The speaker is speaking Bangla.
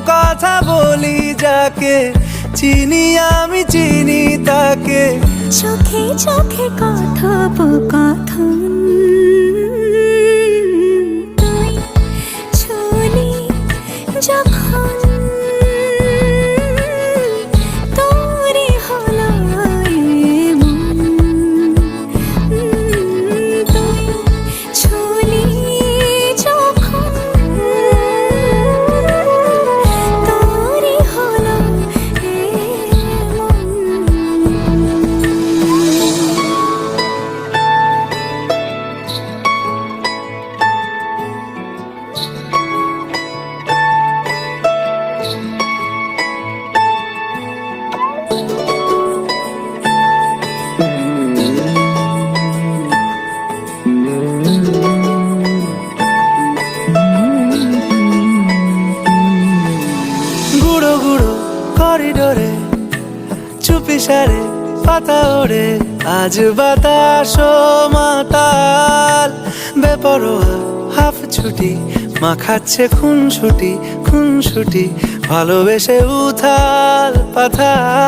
কথা বলি যাকে, চিনি আমি চিনি তাকে। চোখে চোখে কথোপকথন, তুই ছুলি যখন তোরই হলো এমন। তুই ছুলি যখন তোরই হলো এমন। গুঁড়ো গুঁড়ো করিডোরে চুপি সারে পাতা ওড়ে, আজ বাতাস মাতাল বেপরোয়া হাফ ছুটি, মাখাচ্ছে খুনসুটি খুনসুটি, ভালোবেসে উথাল পাথাল।